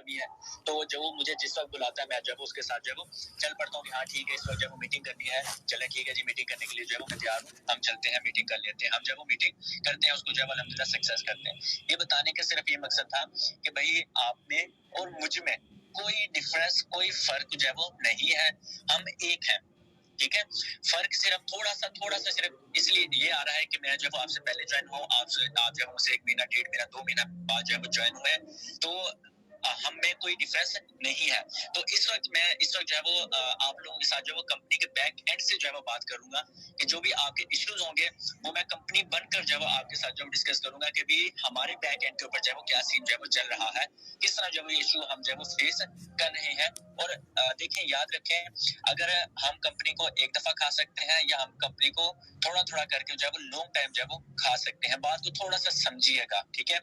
بھی ہے, تو جو وہ مجھے جس وقت بلاتا ہے میں جب اس کے ساتھ جو ہے وہ چل پڑتا ہوں کہ ہاں ٹھیک ہے اس وقت جب وہ میٹنگ کرنی ہے, چلیں ٹھیک ہے جی میٹنگ کرنے کے لیے جو ہے وہ میں تیار ہوں, ہم چلتے ہیں میٹنگ کر لیتے ہیں. ہم جب وہ میٹنگ کرتے ہیں اس کو جو ہے الحمدللہ سکسیس کرتے ہیں. یہ بتانے کا صرف یہ مقصد تھا کہ بھائی آپ میں اور مجھ میں کوئی ڈفرنس, کوئی فرق جو ہے وہ نہیں ہے, ہم ایک ہیں. ٹھیک ہے, فرق صرف تھوڑا سا صرف اس لیے یہ آ رہا ہے کہ میں جب آپ سے پہلے جوائن ہوں, آپ جب مجھ سے 1 مہینہ 1.5 مہینہ 2 مہینہ بعد جب جوائن ہوئے تو ہم میں کوئی ڈفرینس نہیں ہے. تو اس وقت جو ہے وہ آپ لوگوں کے ساتھ جو ہے وہ کمپنی کے بیک اینڈ سے جو ہے وہ بات کروں گا کہ جو بھی آپ کے ایشوز ہوں گے وہ میں کمپنی بن کر جو ہے وہ آپ کے ساتھ جو ہے ڈسکس کروں گا کہ بھی ہمارے بیک اینڈ کے اوپر جو ہے وہ کیا سین جو ہے وہ چل رہا ہے, کس طرح جو ہے وہ ایشو ہم جو ہے وہ فیس کر رہے ہیں. اور دیکھیں یاد رکھیں, اگر ہم کمپنی کو ایک دفعہ کھا سکتے ہیں یا ہم کمپنی کو تھوڑا تھوڑا کر کے جو ہے وہ لانگ ٹائم جو ہے وہ کھا سکتے ہیں. بات کو تھوڑا سا سمجھیے گا. ٹھیک ہے,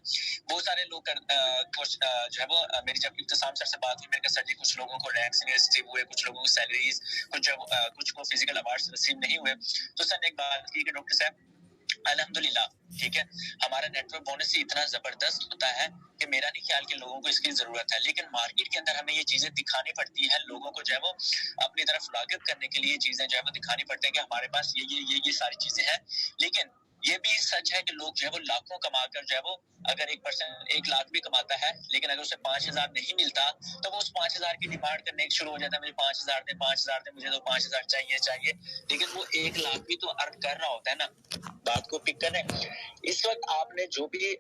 بہت سارے لوگ جو ہے وہ میری جب ابتسام سر سے بات ہوئی, میرے سر جی کچھ لوگوں کو رینکس نہیں ریسیو ہوئے, کچھ لوگوں کو سیلریز, کچھ کو فزیکل ایوارڈز ریسیو نہیں ہوئے. تو سر نے ایک بات کی کہ ڈاکٹر صاحب الحمدللہ ٹھیک ہے ہمارا نیٹ ورک بونس اتنا زبردست ہوتا ہے کہ میرا نہیں خیال کہ لوگوں کو اس کی ضرورت ہے, لیکن مارکیٹ کے اندر ہمیں یہ چیزیں دکھانی پڑتی ہیں, لوگوں کو جو ہے وہ اپنی طرف راغب کرنے کے لیے چیزیں جو ہے وہ دکھانی پڑتی ہیں کہ ہمارے پاس یہ ساری چیزیں ہیں. لیکن یہ بھی سچ ہے کہ لوگ جو ہے وہ لاکھوں کما کر جو ہے وہ اگر 1 لاکھ بھی کماتا ہے لیکن اگر اسے 5,000 نہیں ملتا تو وہ اس 5,000 کی ڈیمانڈ کرنے شروع ہو جاتا ہے, مجھے 5,000 دیں, 5,000 دیں, مجھے تو 5,000 چاہیے. لیکن وہ 1 لاکھ بھی تو ارن کر رہا ہوتا ہے نا. بات کو پک کریں, اس وقت آپ نے جو بھی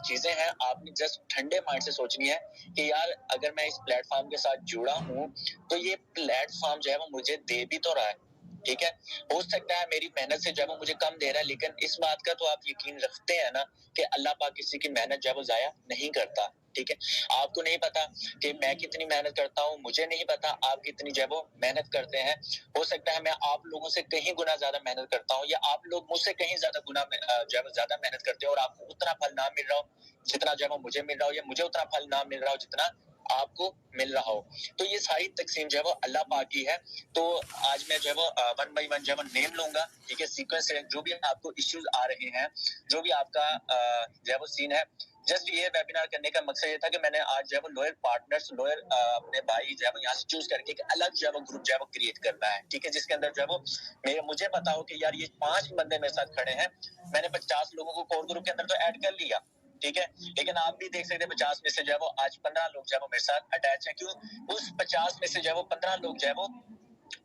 چیزیں ہیں آپ نے جسٹ ٹھنڈے مائنڈ سے سوچنی ہے کہ یار اگر میں اس پلیٹ فارم کے ساتھ جڑا ہوں تو یہ پلیٹ فارم جو ہے وہ مجھے دے بھی تو رہا ہے. ٹھیک ہے, ہو سکتا ہے میری محنت سے جو ہے وہ مجھے کم دے رہا ہے, لیکن اس بات کا تو آپ یقین رکھتے ہیں نا کہ اللہ پاک کسی کی محنت جو ہے وہ ضائع نہیں کرتا. ٹھیک ہے, آپ کو نہیں پتا کہ میں کتنی محنت کرتا ہوں, مجھے نہیں پتا آپ کتنی جو ہے وہ محنت کرتے ہیں. ہو سکتا ہے میں آپ لوگوں سے کہیں گنا زیادہ محنت کرتا ہوں, یا آپ لوگ مجھ سے کہیں زیادہ گنا جو ہے وہ زیادہ محنت کرتے ہو اور آپ کو اتنا پھل نہ مل رہا ہو جتنا جو ہے وہ مجھے مل رہا ہو, یا مجھے اتنا پھل نہ مل رہا ہو جتنا آپ کو مل رہا ہو. تو یہ ساری تقسیم جو ہے وہ اللہ پاک کی ہے. تو آج میں جو ہے وہ 1 by 1 جو ہے وہ نیم لوں گا. ٹھیک ہے, سیکوینس سے جو بھی آپ کو ایشوز آ رہے ہیں, جو بھی آپ کا جو ہے وہ سین ہے, جسٹ یہ ویبینار کرنے کا مقصد یہ تھا کہ میں نے آج جو ہے وہ لوئر پارٹنرز, لوئر اپنے بھائی جو ہے وہ یہاں سے چوز کر کے ایک الگ جو ہے وہ گروپ جو ہے وہ کریٹ کرنا ہے. ٹھیک ہے, جس کے اندر جو ہے وہ مجھے پتا ہو کہ یار یہ 5 بندے میرے ساتھ کھڑے ہیں, میں نے 50 لوگوں کو کور گروپ کے اندر تو ایڈ کر لیا. ٹھیک ہے, لیکن آپ بھی دیکھ سکتے ہیں 50 میں سے جو ہے وہ آج 15 لوگ جو ہے وہ میرے ساتھ اٹیچ ہیں. کیوں؟ اس 50 میں سے جو ہے وہ 15 لوگ جو ہے وہ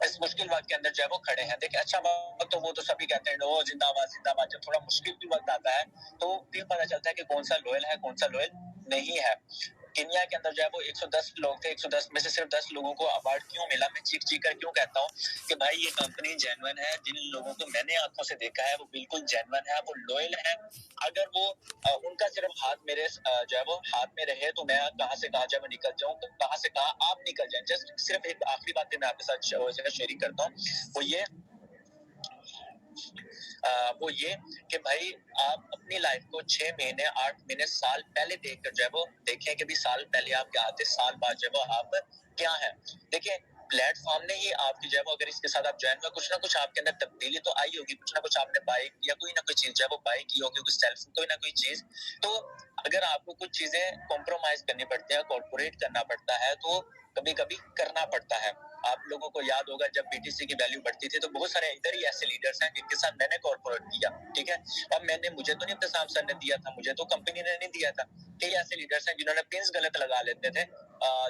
اس مشکل وقت کے اندر جو ہے وہ کھڑے ہیں. دیکھیں اچھا وقت تو وہ تو سبھی کہتے ہیں او زندہ باد, جب تھوڑا مشکل بھی وقت آتا ہے تو پھر پتہ چلتا ہے کہ کون سا لوئل ہے کون سا لوئل نہیں ہے. کینیا کے اندر جو ہے وہ 110 لوگ تھے, 110 میں سے صرف 10 لوگوں کو ایوارڈ کیوں ملا؟ میں چیخ کر کیوں کہتا ہوں کہ بھائی یہ کمپنی جینوئن ہے, جن لوگوں کو میں نے آنکھوں سے دیکھا ہے وہ بالکل جینوئن ہے, وہ لوئل ہے. اگر وہ ان کا صرف ہاتھ میرے جو ہے وہ ہاتھ میں رہے تو میں کہاں سے کہاں جب نکل جاؤں, تو کہاں سے کہاں آپ نکل جائیں. جسٹ صرف ایک آخری بات میں آپ کے ساتھ شیئرنگ کرتا ہوں, وہ یہ کہ بھائی آپ اپنی لائف کو 6 مہینے 8 مہینے سال پہلے دیکھ کر جو ہے وہ دیکھیں کہ بھی سال پہلے آپ کیا آتے, سال بعد جو ہے وہ آپ کیا ہیں. دیکھیں پلیٹ فارم نے ہی آپ کی جو ہے وہ اگر اس کے ساتھ آپ جوائن ہوئے, کچھ نہ کچھ آپ کے اندر تبدیلی تو آئی ہوگی, کچھ نہ کچھ آپ نے بائی یا کوئی نہ کوئی چیز جو ہے وہ بائی کی ہوگی, کوئی سیلف کوئی نہ کوئی چیز. تو اگر آپ کو کچھ چیزیں کمپرومائز کرنی پڑتی ہیں, کارپوریٹ کرنا پڑتا ہے, تو کبھی کبھی کرنا پڑتا ہے. آپ لوگوں کو یاد ہوگا جب بی ٹی سی کی ویلیو بڑھتی تھی تو بہت سارے ادھر ہی ایسے لیڈرز ہیں جن کے ساتھ میں نے کارپوریٹ کیا. ٹھیک ہے, اب مجھے تو نہیں ابتسام سر نے دیا تھا, مجھے تو کمپنی نے نہیں دیا تھا. کئی ایسے لیڈرز ہیں جنہوں نے پنس غلط لگا لیتے تھے,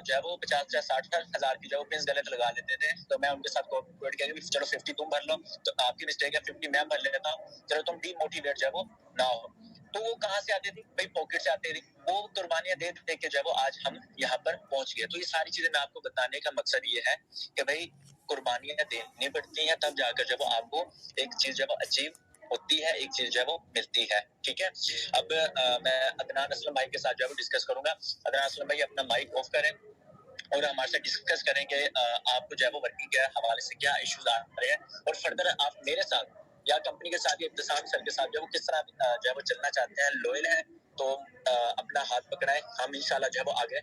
جو ہے وہ 50-60 ہزار کی جو ہے وہ پنس غلط لگا لیتے تھے, تو میں ان کے ساتھ کارپوریٹ کیا کہ چلو 50 تم بھر لو, تو آپ کی مسٹیک ہے 50 میں بھر لیتا ہوں, چلو تم ڈی موٹیویٹ جو ہے وہ نہ ہو. تو وہ کہاں سے آتی تھی بھائی؟ پاکٹ سے آتی تھی. وہ قربانیاں دے دے کے جو ہے وہ آج ہم یہاں پر پہنچ گئے. تو یہ ساری چیزیں میں آپ کو بتانے کا مقصد یہ ہے کہ بھائی قربانیاں دینی پڑتی ہیں, تب جا کر جب وہ آپ کو ایک چیز جب اچیو ہوتی ہے, ایک چیز جو ہے وہ ملتی ہے. ٹھیک ہے, اب میں عدنان اسلم بھائی کے ساتھ جو ہے وہ ڈسکس کروں گا. عدنان اسلم بھائی اپنا مائک آف کریں اور ہمارے ساتھ ڈسکس کریں کہ آپ کو جو ہے وہ ورکنگ کے حوالے سے کیا ایشوز آ رہے ہیں, اور فردر آپ میرے ساتھ یا کمپنی کے ساتھ یا ابتسام سر کے ساتھ جو ہے وہ کس طرح جو ہے وہ چلنا چاہتے ہیں. لوئل ہیں تو اپنا ہاتھ پکڑائیں, ہم انشاءاللہ جو ہے وہ آگے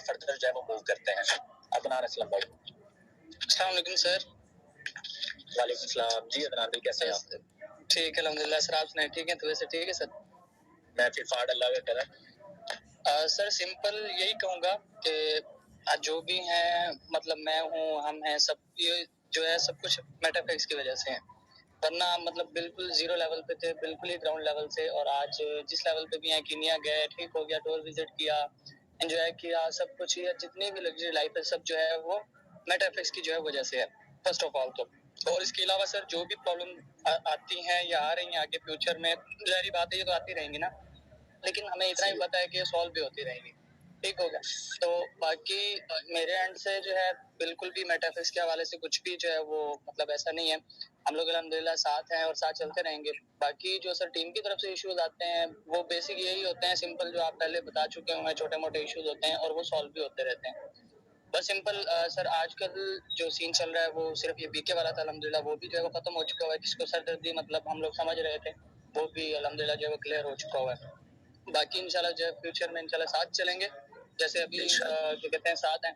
فردر جو ہے وہ موو کرتے ہیں. عدنان اسلم بھائی. السلام علیکم سر. وعلیکم السلام جی. عدنان بھائی کیسے ہیں آپ؟ ٹھیک ہے الحمد للہ سر. آپ سنائیں ٹھیک ہے؟ تو ویسے ٹھیک ہے سر. میں پھر فاڑ اللہ کا کرا سر سمپل یہی کہوں گا کہ جو بھی ہیں مطلب میں ہوں ہم ہیں سب یہ جو ہے سب کچھ میٹافکس کی وجہ سے ہے، ورنہ مطلب بالکل زیرو لیول پہ تھے، بالکل ہی گراؤنڈ لیول سے، اور آج جس لیول پہ بھی ہیں کینیا گئے، ٹھیک ہو گیا، ٹور وزٹ کیا، انجوائے کیا، سب کچھ ہی ہے، جتنی بھی لگژری لائف ہے سب جو ہے وہ میٹافکس کی جو ہے وجہ سے ہے فرسٹ آف آل تو. اور اس کے علاوہ سر جو بھی پرابلم آتی ہیں یا آ رہی ہیں آگے فیوچر میں، ظاہری بات ہے یہ تو آتی رہیں گی نا، لیکن ہمیں اتنا ہی پتا ہے کہ یہ سالو بھی ہوتی رہیں گی. ٹھیک ہو گیا. تو باقی میرے اینڈ سے جو ہے بالکل بھی میٹافکس کے حوالے سے کچھ بھی جو ہے وہ مطلب ایسا نہیں ہے. ہم لوگ الحمدللہ ساتھ ہیں اور ساتھ چلتے رہیں گے. باقی جو سر ٹیم کی طرف سے ایشوز آتے ہیں وہ بیسک یہی ہوتے ہیں، سمپل جو آپ پہلے بتا چکے ہوں، چھوٹے موٹے ایشوز ہوتے ہیں اور وہ سالو بھی ہوتے رہتے ہیں. بس سمپل سر آج کل جو سین چل رہا ہے وہ صرف یہ بی کے والا تھا، الحمدللہ وہ بھی جو ہے وہ ختم ہو چکا ہوا ہے. جس کو سر دردی مطلب ہم لوگ سمجھ رہے تھے وہ بھی الحمدللہ جو ہے وہ کلیئر ہو چکا ہوا ہے. باقی انشاءاللہ جو ہے فیوچر میں انشاءاللہ ساتھ چلیں گے جیسے ابھی جو کہتے ہیں ساتھ ہیں.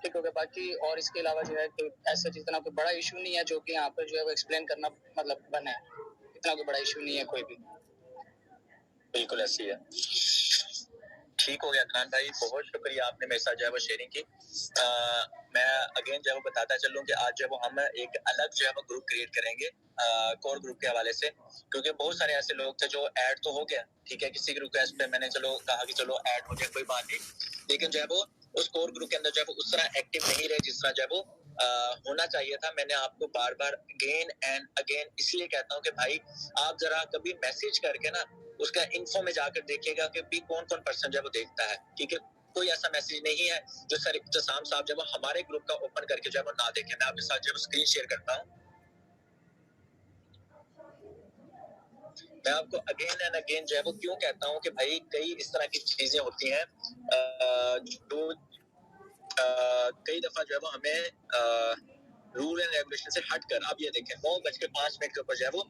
ٹھیک ہو گیا. باقی اور اس کے علاوہ جو ہے کہ ایسا جتنا کوئی بڑا ایشو نہیں ہے جو کہ یہاں پر جو ہے وہ ایکسپلین کرنا مطلب بنا ہے، اتنا کوئی بڑا ایشو نہیں ہے کوئی بھی. بالکل ایسی ہے. ٹھیک ہو گیا عدنان بھائی، بہت شکریہ آپ نے میرے ساتھ جو ہے وہ شیئرنگ کی. میں اگین جو ہے وہ بتاتا چلوں کہ آج جو ہے وہ ہم ایک الگ جو ہے وہ گروپ کریٹ کریں گے کور گروپ کے حوالے سے، کیونکہ بہت سارے ایسے لوگ تھے جو ایڈ تو ہو گیا، ٹھیک ہے، کسی ریکویسٹ پہ میں نے چلو کہا کہ چلو ایڈ ہو جائے کوئی بات نہیں، لیکن جو ہے وہ اس کور گروپ کے اندر جو ہے وہ اس طرح ایکٹیو نہیں رہے جس طرح جو ہے وہ ہونا چاہیے تھا. میں نے آپ کو بار بار اگین اینڈ اگین اس لیے کہتا ہوں کہ بھائی آپ ذرا کبھی میسج کر کے نا اس کا انفو میں جا کر دیکھیے گا کہ بھی کون کون پرسن جو ہے وہ دیکھتا ہے. ٹھیک ہے، کوئی ایسا میسج نہیں ہے جو سر ابتسام صاحب جب وہ ہمارے گروپ کا اوپن کر کے جو ہے وہ نہ دیکھیں. میں آپ کے ساتھ جو ہے اسکرین شیئر کرتا ہوں. میں آپ کو اگین اینڈ اگین جو ہے وہ کیوں کہتا ہوں کہ بھائی کئی اس طرح کی چیزیں ہوتی ہیں جو کئی دفعہ جو ہے وہ ہمیں رول اینڈ ریگولیشن سے ہٹ کر، اب یہ دیکھیں 9:05 کے اوپر جو ہے وہ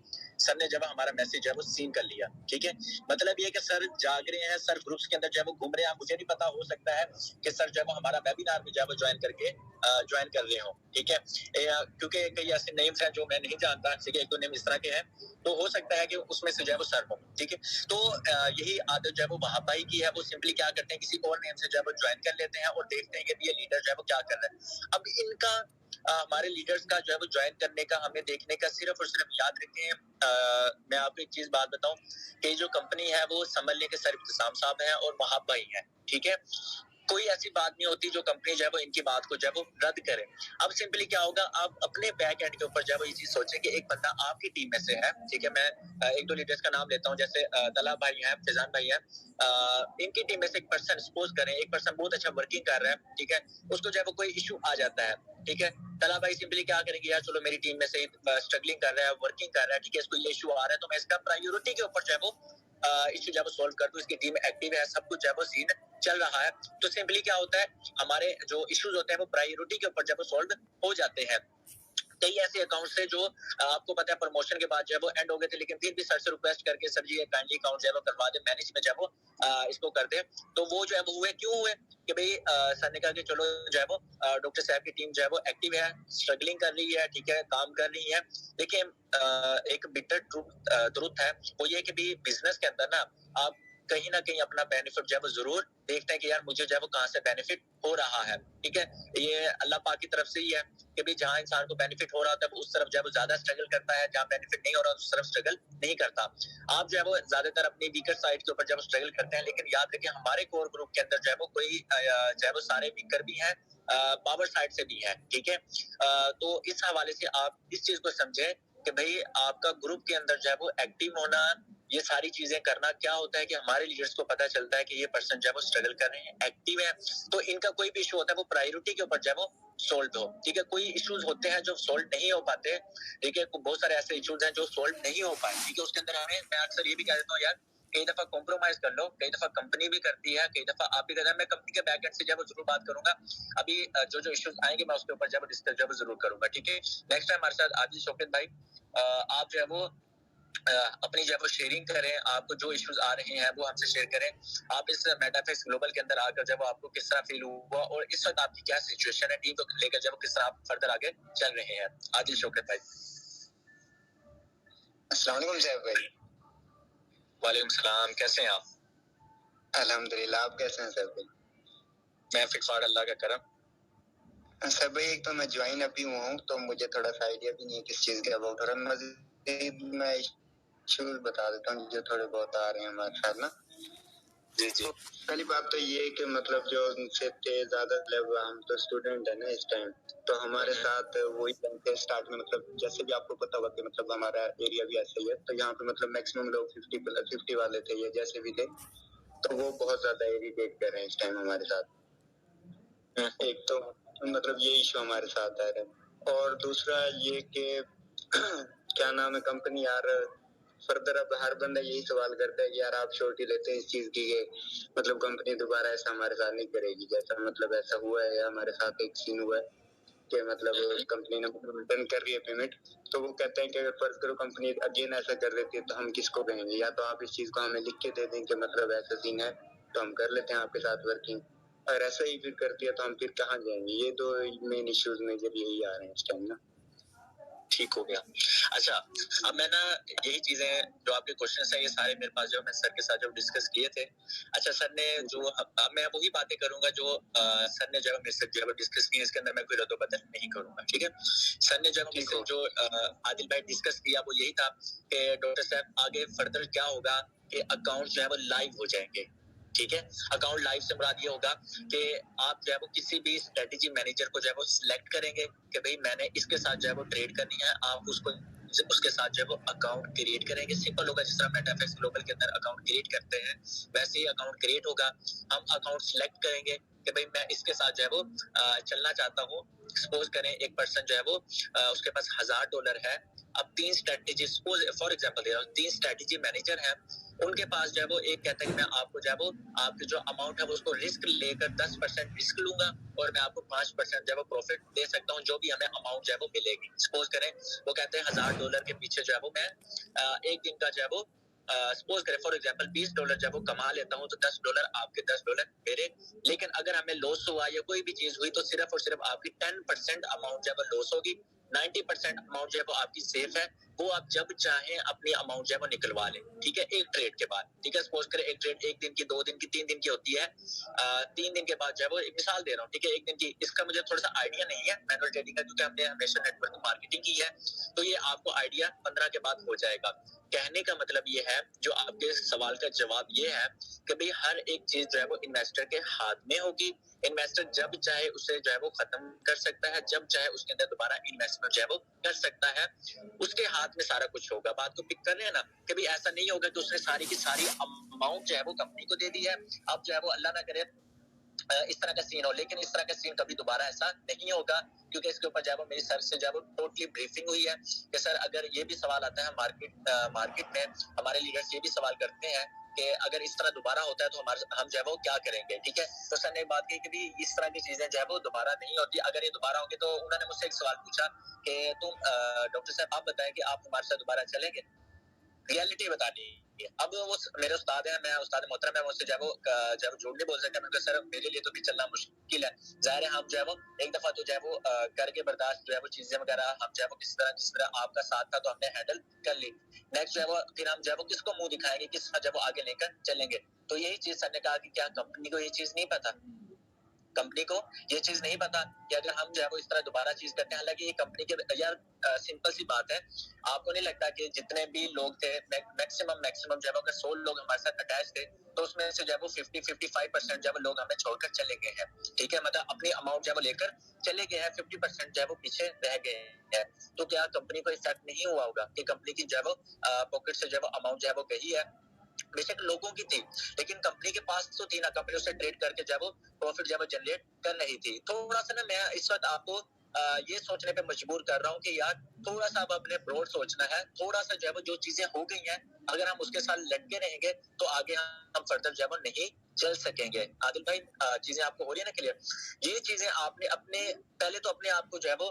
سر نے جب ہمارا میسج جو ہے وہ سین کر لیا. ٹھیک ہے، مطلب یہ کہ سر جاگ رہے ہیں، سر گروپس کے اندر جو ہے وہ گھوم رہے ہیں. مجھے نہیں پتا، ہو سکتا ہے کہ سر جو ہے وہ ہمارا ویبینار میں جو ہے وہ جوائن کر کے جوائن کر رہے ہوں. ٹھیک ہے، کیونکہ کئی ایسے نیمز ہیں جو میں نہیں جانتا، ٹھیک ہے، ایک دو نیم اس طرح کے ہیں، تو ہو سکتا ہے کہ اس میں سے جو ہے وہ سر ہو. ٹھیک ہے، تو یہی عادت جو ہے وہ وہاں پائی کی ہے. وہ سمپلی کیا کرتے ہیں، کسی اور نیم سے جو ہے وہ جوائن کر لیتے ہیں اور دیکھتے ہیں کہ یہ لیڈر جو ہے وہ کیا کر رہا ہے. اب ان کا ہمارے لیڈرز کا جو ہے وہ جوائن کرنے کا، ہمیں دیکھنے کا، صرف اور صرف یاد رکھیں میں آپ کو ایک چیز بات بتاؤں کہ جو کمپنی ہے وہ سنبھل لے کے سر ابتسام صاحب ہیں اور وہاب بھائی ہیں. ٹھیک ہے، کوئی ایسی بات نہیں ہوتی جو کمپنی جو ہے وہ ان کی بات کو جو ہے وہ رد کرے. اب سمپلی کیا ہوگا، آپ اپنے بیک اینڈ کے اوپر جو ہے وہ یہ چیز سوچیں کہ ایک بندہ آپ کی ٹیم میں سے ہے. ٹھیک ہے، میں ایک دو لیڈرز کا نام لیتا ہوں، جیسے طلحہ بھائی ہیں، فیضان بھائی ہیں. ان کی ٹیم میں سے ایک پرسن سپوز کریں، ایک پرسن بہت اچھا ورکنگ کر رہا ہے. ٹھیک ہے، اس کو جو ہے وہ کوئی ایشو آ جاتا ہے. ٹھیک ہے، طلحہ بھائی سمپلی کیا کریں گے، یار چلو میری ٹیم میں سے اسٹرگلنگ کر رہا ہے، ورکنگ کر رہا ہے، ٹھیک ہے، اس کو یہ ایشو آ رہا ہے تو میں اس کا پرائیورٹی کے اوپر جو ہے وہ ایشو جو ہے وہ سولو کر دوں. اس کی ٹیم ایکٹیو ہے، سب کچھ جو ہے وہ سین چل رہا ہے. تو سمپلی کیا ہوتا ہے، ہمارے جو ایشوز ہوتے ہیں وہ پرائیورٹی کے اوپر جو ہے وہ سولو ہو جاتے ہیں. کئی ایسے اکاؤنٹس تھے جو آپ کو پتا ہے پروموشن کے بعد جو ہے وہ اینڈ ہو گئے تھے، لیکن پھر بھی سر سے ریکویسٹ کر کے سر جی کائنڈلی اکاؤنٹ جو ہے وہ کروا دیں، مینیج میں جو ہے وہ اس کو کر دیں. تو وہ جو ہے وہ ہوئے کیوں ہوئے کہ بھئی سر نے کہا کہ چلو جو ہے وہ ڈاکٹر صاحب کی ٹیم جو ہے وہ ایکٹیو ہے، اسٹرگلنگ کر رہی ہے، ٹھیک ہے، کام کر رہی ہے. دیکھیں ایک بٹر ٹروتھ ہے، وہ یہ کہ بھی بزنس کے اندر نا آپ کہیں نہ کہیں اپنا بینیفٹ جو ہے وہ ضرور دیکھتے ہیں کہ یار مجھے جو ہے وہ کہاں سے بینیفٹ ہو رہا ہے. ٹھیک ہے، یہ اللہ پاک کی طرف سے ہی ہے کہ بھی جہاں انسان کو بینیفٹ ہو رہا ہوتا ہے اس طرف جو ہے وہ زیادہ اسٹرگل کرتا ہے، جہاں بینیفٹ نہیں ہو رہا اس طرف اسٹرگل نہیں کرتا. آپ جو ہے وہ زیادہ تر اپنی ویکر سائڈ کے اوپر جو ہے وہ اسٹرگل کرتے ہیں، لیکن یاد رکھیں ہمارے کور گروپ کے اندر جو ہے وہ کوئی جو ہے وہ سارے ویکر بھی ہیں، پاور سائڈ سے بھی ہیں. ٹھیک ہے، تو اس حوالے سے آپ اس چیز کو سمجھیں کہ بھئی آپ کا گروپ کے اندر جو ہے وہ ایکٹیو ہونا، یہ ساری چیزیں کرنا کیا ہوتا ہے کہ ہمارے لیڈرز کو پتہ چلتا ہے کہ یہ پرسن جو ہے وہ اسٹرگل کر رہے ہیں، ایکٹیو ہے، تو ان کا کوئی بھی ایشو ہوتا ہے وہ پرائیورٹی کے اوپر جو ہے وہ سولو ہو. ٹھیک ہے، کوئی ایشوز ہوتے ہیں جو سولو نہیں ہو پاتے. ٹھیک ہے، بہت سارے ایسے ایشوز ہیں جو سولو نہیں ہو پائے. ٹھیک ہے، اس کے اندر ہمیں، میں اکثر یہ بھی کہہ دیتا ہوں یار کئی دفعہ کمپرومائز کر لو، کئی دفعہ کمپنی بھی کرتی ہے، کئی دفعہ آپ بھی کرتے ہیں. میں کمپنی کے بیک اینڈ سے جو ہے وہ ضرور بات کروں گا. ابھی جو ایشوز آئیں گے میں اس کے اوپر جو ہے وہ ڈسکس جو ہے وہ ضرور کروں گا. ٹھیک ہے، نیکسٹ ٹائم ہمارے ساتھ عادل شوکت بھائی آپ جو ہے وہ اپنی جو ہے وہ شیئرنگ کریں، آپ کو جو ایشوز آ رہے ہیں وہ ہم سے شیئر کریں. آپ اس میٹافکس گلوبل کے اندر آ کر جب آپ کو کس طرح فیل ہوا اور اس وقت آپ کی کیا سچویشن ہے، ٹیم کو لے کر جب کس طرح آپ فردر آگے چل رہے ہیں. عادل شوکت بھائی. السلام علیکم صاحب بھائی. وعلیکم السلام، کیسے ہیں آپ؟ الحمدللہ. آپ کیسے ہیں سر بھائی؟ میں فٹ فاٹ اللہ کا کرم. سر بھائی ایک تو میں جوائن ابھی ہوا ہوں تو مجھے تھوڑا سا آئیڈیا بھی نہیں ہے کس چیز کے اباؤٹ ہو رہا ہے. مزید میں ایشوز بتا دیتا ہوں جو تھوڑے بہت آ رہے ہیں ہمارے ساتھ نا. جی جی. پہلی بات تو یہ ہے کہ مطلب جو ان سے زیادہ ہم تو اسٹوڈنٹ ہیں نا اس ٹائم, تو ہمارے ساتھ وہی بنتے اسٹارٹ میں, مطلب جیسے بھی آپ کو پتا ہوگا کہ مطلب ہمارا ایریا بھی ایسا ہی ہے, تو یہاں پہ مطلب میکسیمم لوگ 50 والے تھے یہ جیسے بھی تھے, تو وہ بہت زیادہ اریٹیٹ کر رہے ہیں اس ٹائم ہمارے ساتھ. ایک تو مطلب یہ ایشو ہمارے ساتھ آ رہا ہے, اور دوسرا یہ کہ کیا نام ہے کمپنی یار فردر اب ہر بندہ یہی سوال کرتا ہے کہ یار آپ شورٹی لیتے ہیں اس چیز کی کہ مطلب کمپنی دوبارہ ایسا ہمارے ساتھ نہیں کرے گی, جیسا مطلب ایسا ہوا ہے ہمارے ساتھ ایک سین ہوا ہے کہ مطلب کمپنی نے ریٹرن کر رہی ہے پیمنٹ, تو وہ کہتے ہیں کہ اگر فرض کرو کمپنی اگین ایسا کر دیتی ہے تو ہم کس کو کہیں گے, یا تو آپ اس چیز کو ہمیں لکھ کے دے دیں کہ مطلب ایسا سین ہے تو ہم کر لیتے ہیں آپ کے ساتھ ورکنگ, اگر ایسا ہی پھر کرتی ہے تو ہم پھر کہاں جائیں گے. یہ دو مین ایشوز میجر یہی آ رہے ہیں اس ٹائم نا. ٹھیک ہو گیا. اچھا اب میں نا یہی چیزیں جو آپ کے کوشچنس ہیں یہ سارے میرے پاس جو میں سر کے ساتھ جو ڈسکس کیے تھے. اچھا سر نے جو اب میں وہی باتیں کروں گا جو سر نے جب میرے سے جو ڈسکس کی, اس کے اندر میں کوئی رد و بدل نہیں کروں گا, ٹھیک ہے. سر نے جب میرے سے جو عادل بھائی ڈسکس کیا وہ یہی تھا کہ ڈاکٹر صاحب آگے فردر کیا ہوگا کہ اکاؤنٹ جو ہے وہ لائیو ہو جائیں گے, ٹھیک ہے. اکاؤنٹ لائیو سے مراد یہ ہوگا کہ آپ جو ہے وہ کسی بھی اسٹریٹجی مینیجر کو جو ہے وہ سلیکٹ کریں گے کہ بھئی میں نے اس کے ساتھ جو ہے وہ ٹریڈ کرنی ہے, آپ اس کے ساتھ جو ہے وہ اکاؤنٹ کریٹ کریں گے. سمپل ہوگا جس طرح میٹا فیکس گلوبل کے اندر اکاؤنٹ کریٹ کرتے ہیں ویسے ہی اکاؤنٹ کریٹ ہوگا. ہم اکاؤنٹ سلیکٹ کریں گے کہ بھئی میں اس کے ساتھ جو ہے وہ چلنا چاہتا ہوں. سپوز کریں ایک پرسن جو ہے وہ اس کے پاس $1000 ہے. اب 3 اسٹریٹجی فار ایگزامپل دے رہا ہوں, 3 اسٹریٹجی مینیجر ہیں, ان کے پاس جو ہے وہ ایک کہتا ہے کہ میں آپ کو جو ہے وہ آپ کی جو اماؤنٹ ہے وہ اس کو رسک لے کر 10% رسک لوں گا اور میں آپ کو 5% جو ہے وہ پروفٹ دے سکتا ہوں جو بھی ہمیں اماؤنٹ جو ہے وہ ملے گی. سپوز کریں وہ کہتے ہیں $1000 کے پیچھے جو ہے وہ میں ایک دن کا جو ہے وہ سپوز کریں فار ایگزامپل $20 جب وہ کما لیتا ہوں تو $10 آپ کے $10 میرے. لیکن اگر ہمیں لاس ہوا یا کوئی بھی چیز ہوئی تو صرف اور صرف آپ کی 10% اماؤنٹ جو ہے وہ لاس ہوگی, 90% اماؤنٹ جو ہے وہ آپ کی سیف ہے, وہ آپ جب چاہیں اپنی اماؤنٹ جو ہے وہ نکلوا لیں, ٹھیک ہے, ایک ٹریڈ کے بعد, ٹھیک ہے. سپوز کریں ایک ٹریڈ 1 دن کی 2 دن کی 3 دن کی ہوتی ہے, 3 دن کے بعد جو ہے وہ ایک مثال دے رہا ہوں, ٹھیک ہے, 1 دن کی, اس کا مجھے تھوڑا سا آئیڈیا نہیں ہے مینول ٹریڈنگ کا کیونکہ ہم نے ہمیشہ نیٹ ورک مارکیٹنگ کی ہے, تو یہ آپ کو آئیڈیا 15 کے بعد ہو جائے گا. کہنے کا مطلب یہ ہے, جو آپ کے سوال کا جواب یہ ہے کہ بھئی ہر ایک چیز جو ہے وہ انویسٹر کے ہاتھ میں ہوگی. انویسٹر جب چاہے اسے جو ہے وہ ختم کر سکتا ہے, جب چاہے اس کے اندر دوبارہ انویسٹمنٹ جو ہے وہ کر سکتا ہے, اس کے ہاتھ میں سارا کچھ ہوگا. بات کو پک کر رہے ہیں نا کہ بھئی ایسا نہیں ہوگا کہ اس نے ساری کی ساری اماؤنٹ جو ہے وہ کمپنی کو دے دی ہے, اب جو ہے وہ اللہ نہ کرے اس طرح کا سین ہو, لیکن اس طرح کا سین کبھی دوبارہ ایسا نہیں ہوگا کیونکہ اس کے اوپر جو ہے وہ میری سر سے جو ہے وہ ٹوٹلی بریفنگ ہوئی ہے کہ سر اگر یہ بھی سوال آتا ہے مارکیٹ میں, ہمارے لیڈرز یہ بھی سوال کرتے ہیں کہ اگر اس طرح دوبارہ ہوتا ہے تو ہم جو ہے وہ کیا کریں گے, ٹھیک ہے. تو سر نے بات کی کہ بھی اس طرح کی چیزیں جو ہے وہ دوبارہ نہیں ہوتی. اگر یہ دوبارہ ہوں گے تو انہوں نے مجھ سے ایک سوال پوچھا کہ تم ڈاکٹر صاحب آپ بتائیں کہ آپ ہمارے ساتھ دوبارہ چلیں گے, ریالٹی بتانی ہے. اب وہ میرے استاد ہیں, میں استاد محترم ہے, مجھ سے جب وہ جھوٹ نہیں بول سکتا. میں نے کہا سر میرے لیے تو بھی چلنا مشکل ہے, ظاہر ہے ہم جو ہے وہ ایک دفعہ تو جو ہے وہ کر کے برداشت جو ہے وہ چیزیں وغیرہ ہم جو ہے وہ جس طرح آپ کا ساتھ تھا تو ہم نے ہینڈل کر لی. نیکسٹ جو ہے وہ پھر ہم جو ہے وہ کس کو منہ دکھائیں گے, کس طرح جو ہے وہ آگے لے کر چلیں گے. تو یہی چیز سر نے کہا کہ کیا کمپنی کو یہ چیز نہیں پتا, کمپنی کو یہ چیز نہیں پتا کہ اگر ہم جو ہے وہ اس طرح دوبارہ چیز کرتے ہیں, حالانکہ یہ کمپنی کے یار سمپل سی بات ہے, آپ کو نہیں لگتا کہ جتنے بھی لوگ تھے میکسیمم جو ہے وہ اگر 100 لوگ ہمارے ساتھ اٹیچ تھے تو اس میں سے جو ہے وہ 50-55% جو ہے وہ لوگ ہمیں چھوڑ کر چلے گئے ہیں, ٹھیک ہے, مطلب اپنی اماؤنٹ جو ہے وہ لے کر چلے گئے ہیں, 50% جو ہے وہ پیچھے رہ گئے ہیں. تو کیا کمپنی کو افیکٹ نہیں ہوا ہوگا کہ کمپنی کی جو ہے وہ پاکٹ سے جو ہے وہ اماؤنٹ جو ہے وہ گئی ہے, بے شک لوگوں کی تھی لیکن کمپنی کے پاس تو تھی نا, کمپنی اسے ٹریڈ کر کے جو ہے وہ پروفٹ جو ہے وہ جنریٹ کر رہی تھی. تھوڑا سا نا میں اس وقت آپ کو یہ سوچنے پہ مجبور کر رہا ہوں کہ یار تھوڑا سا اب اپنے براڈ سوچنا ہے, تھوڑا سا جو ہے وہ جو چیزیں ہو گئی ہیں اگر ہم اس کے ساتھ لٹکے رہیں گے تو آگے ہم فردر جو ہے وہ نہیں چل سکیں گے. عادل بھائی چیزیں آپ کو ہو رہی ہے نا کلیئر؟ یہ چیزیں آپ نے اپنے پہلے تو اپنے آپ کو جو ہے وہ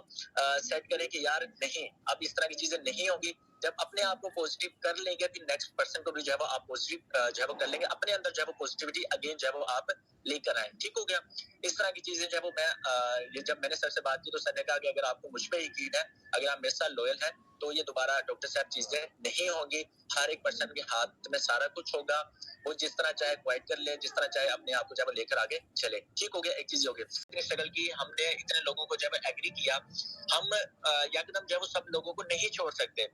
سیٹ کریں کہ یار نہیں اب اس طرح کی چیزیں نہیں ہوگی, جب اپنے آپ کو پوزیٹیو کر لیں گے پھر نیکسٹ پرسن کو بھی جو ہے وہ آپ پوزیٹیو جو ہے وہ کر لیں گے, اپنے اندر جو ہے وہ پوزیٹیوٹی اگین جو ہے وہ آپ لے کر آئیں. ٹھیک ہو گیا. اس طرح کی چیزیں جو ہے وہ میں جب میں نے سر سے بات کی تو سر نے کہا کہ اگر آپ کو مجھ پہ یقین ہے, اگر آپ میرے ساتھ لوئل ہیں تو یہ دوبارہ ڈاکٹر صاحب چیزیں نہیں ہوں گی. ہر ایک پرسن کے ہاتھ میں سارا کچھ ہوگا, وہ جس طرح چاہے کوائٹ کر لے, جس طرح چاہے اپنے آپ کو جو ہے وہ لے کر آگے چلے. ٹھیک ہو گیا. ایک چیز ہو گئی اتنی اسٹرگل کی, ہم نے اتنے لوگوں کو جو ہے ایگری کیا, ہم یکدم جو ہے وہ سب لوگوں کو نہیں چھوڑ سکتے.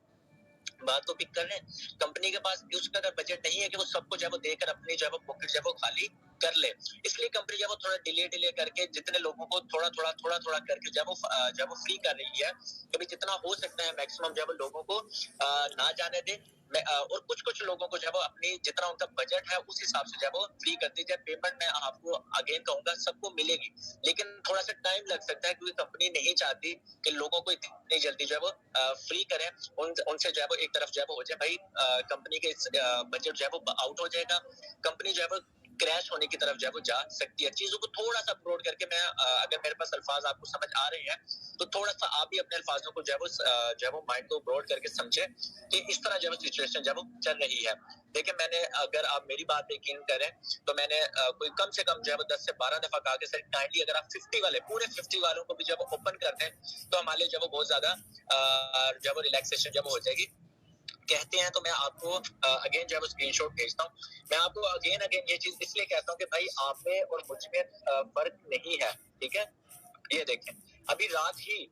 بات کو پک کر لیں, کمپنی کے پاس اس قدر بجٹ نہیں ہے کہ وہ سب کو جو ہے وہ دے کر اپنی جو ہے وہ پاکٹ جو ہے وہ خالی کر لے. اس لیے کمپنی جو ہے وہ تھوڑا ڈیلے کر کے جتنے لوگوں کو تھوڑا کر کے جو ہے وہ فری کر رہی ہے کہ بھی جتنا ہو سکتا ہے میکسیمم جو ہے وہ لوگوں کو نہ جانے دے, اور کچھ لوگوں کو جو ہے وہ اپنی جتنا ان کا بجٹ ہے اس حساب سے جو ہے وہ فری کر دی جائے. پیمنٹ میں آپ کو اگین کہوں گا سب کو ملے گی, لیکن تھوڑا سا ٹائم لگ سکتا ہے کیونکہ کمپنی نہیں چاہتی کہ لوگوں کو اتنی جلدی جو ہے وہ فری کریں. ان سے جو ہے وہ ایک طرف جو ہے وہ ہو جائے بھائی کمپنی کے بجٹ جو ہے وہ آؤٹ ہو جائے گا, کمپنی جو ہے وہ کریش ہونے کی طرف جو ہے وہ جا سکتی ہے. چیزوں کو تھوڑا سا اپروڈ کر کے میں اگر میرے پاس الفاظ آپ کو سمجھ آ رہے ہیں تو تھوڑا سا آپ بھی اپنے الفاظوں کو جو ہے وہ مائنڈ کو اپروڈ کر کے سمجھے کہ اس طرح جو ہے سچویشن جو ہے وہ چل رہی ہے. دیکھیں میں نے, اگر آپ میری بات پہ یقین کریں تو میں نے کوئی کم سے کم جو ہے وہ 10 سے 12 دفعہ کہا کہ سر کائنڈلی اگر آپ 50 والے پورے 50 والوں کو بھی جو ہے وہ اوپن کر دیں تو ہمارے جو ہے وہ بہت زیادہ جو ہے وہ ریلیکسیشن جو ہے وہ ہو جائے گی. کہتے ہیں تو میں آپ کو اگین جو ہے وہ اسکرین شاٹ بھیجتا ہوں. میں آپ کو اگین یہ چیز اس لیے کہتا ہوں کہ بھائی آپ میں اور مجھ میں فرق نہیں ہے. ٹھیک ہے, یہ دیکھیں ابھی رات ہی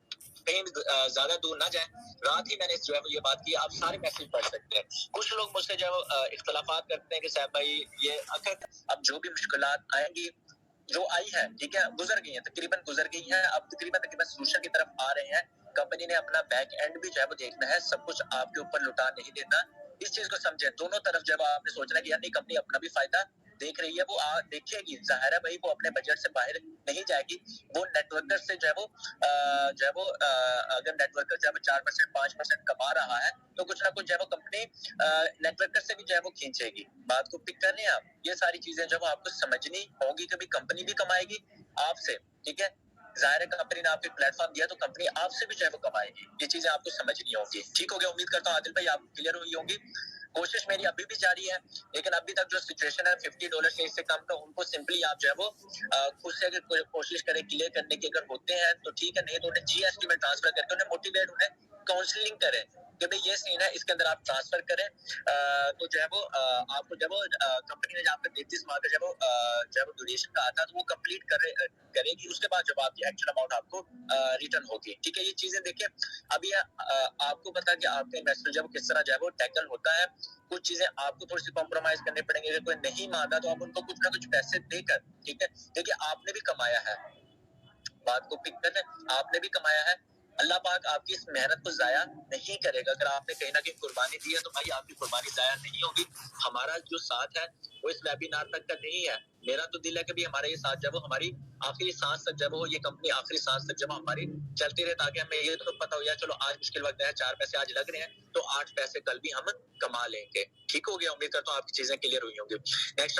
کہیں زیادہ دور نہ جائیں, رات ہی میں نے جو ہے یہ بات کی, آپ سارے میسج پڑھ سکتے ہیں. کچھ لوگ مجھ سے جو ہے اختلافات کرتے ہیں کہ صاحب بھائی یہ اب جو بھی مشکلات آئیں گی جو آئی ہے ٹھیک ہے گزر گئی ہیں, تقریباً گزر گئی ہیں, اب تقریباً سولوشن کی طرف آ رہے ہیں. کمپنی نے اپنا بیک اینڈ بھی جو ہے وہ دیکھنا ہے, سب کچھ آپ کے اوپر لٹا نہیں دینا. اس چیز کو سمجھیں, دونوں طرف جب آپ نے سوچنا کہ یار نہیں کمپنی اپنا بھی فائدہ دیکھ رہی ہے, وہ دیکھے گی, ظاہر ہے بھائی وہ اپنے بجٹ سے باہر نہیں جائے گی. وہ نیٹ ورکر سے جو ہے وہ اگر نیٹ ورکر جو ہے وہ 4% 5% کما رہا ہے تو کچھ نہ کچھ جو ہے وہ کمپنی نیٹ ورکر سے بھی جو ہے وہ کھینچے گی. بات کو پک کر لیں آپ, یہ ساری چیزیں جو آپ کو سمجھنی ہوگی. کبھی کمپنی بھی کمائے گی آپ سے, ٹھیک ہے, ظاہر ہے کمپنی نے آپ کو پلیٹ فارم دیا تو کمپنی آپ سے بھی جو ہے وہ کمائے گی. یہ چیزیں آپ کو سمجھنی ہوگی. ٹھیک ہو گیا, امید کرتا ہوں عادل بھائی آپ کلیئر ہوئی ہوں گی. کوشش میری ابھی بھی جاری ہے, لیکن ابھی تک جو سچویشن ہے $50 سے اس سے کم کا, ان کو سمپلی آپ جو ہے وہ خود سے اگر کوشش کریں کلیئر کرنے کی, اگر ہوتے ہیں تو ٹھیک ہے, نہیں تو انہیں GST میں ٹرانسفر کر کے انہیں موٹیویٹ, انہیں کاؤنسلنگ کریں کہ بھئی یہ سین ہے, اس کے اندر آپ ٹرانسفر کریں تو جو ہے وہ آپ کو جب کمپنی نے آپ کا 33 ماہ کا جب وہ ڈیوریشن کا آتا ہے تو وہ کمپلیٹ کرے گی. اس کے بعد جب آپ کی ایکچوئل اماؤنٹ آپ کو ریٹرن ہوگی. ٹھیک ہے, یہ چیزیں دیکھیں ابھی آپ کو پتا کہ آپ کا انویسٹر جب کس طرح جو ہے وہ ٹیکل ہوتا ہے. کچھ چیزیں آپ کو تھوڑی سی کمپرومائز کرنی پڑیں گی. اگر کوئی نہیں مانتا تو آپ ان کو کچھ نہ کچھ پیسے دے کر, ٹھیک ہے, دیکھیے آپ نے بھی کمایا ہے, بات کو پک کر لیں, آپ نے بھی کمایا ہے. اللہ پاک آپ کی اس محنت کو ضائع نہیں کرے گا. اگر آپ نے کہیں نہ کہیں قربانی دی ہے تو بھائی آپ کی قربانی ضائع نہیں ہوگی. ہمارا جو ساتھ ہے وہ اس ویبینار تک کا نہیں ہے. میرا تو دل ہے کہ بھی ہمارا یہ ساتھ جب وہ ہماری آخری سانس تک جب وہ یہ کمپنی آخری سانس تک جب ہماری چلتی رہے, تاکہ ہمیں یہ تو پتہ ہو جائے چلو آج مشکل وقت ہے, 4 پیسے آج لگ رہے ہیں تو 8 پیسے کل بھی ہم کما لیں گے. ٹھیک ہو گیا, امید کرتا ہوں آپ کی چیزیں کلیئر ہوئی ہوں گی. نیکسٹ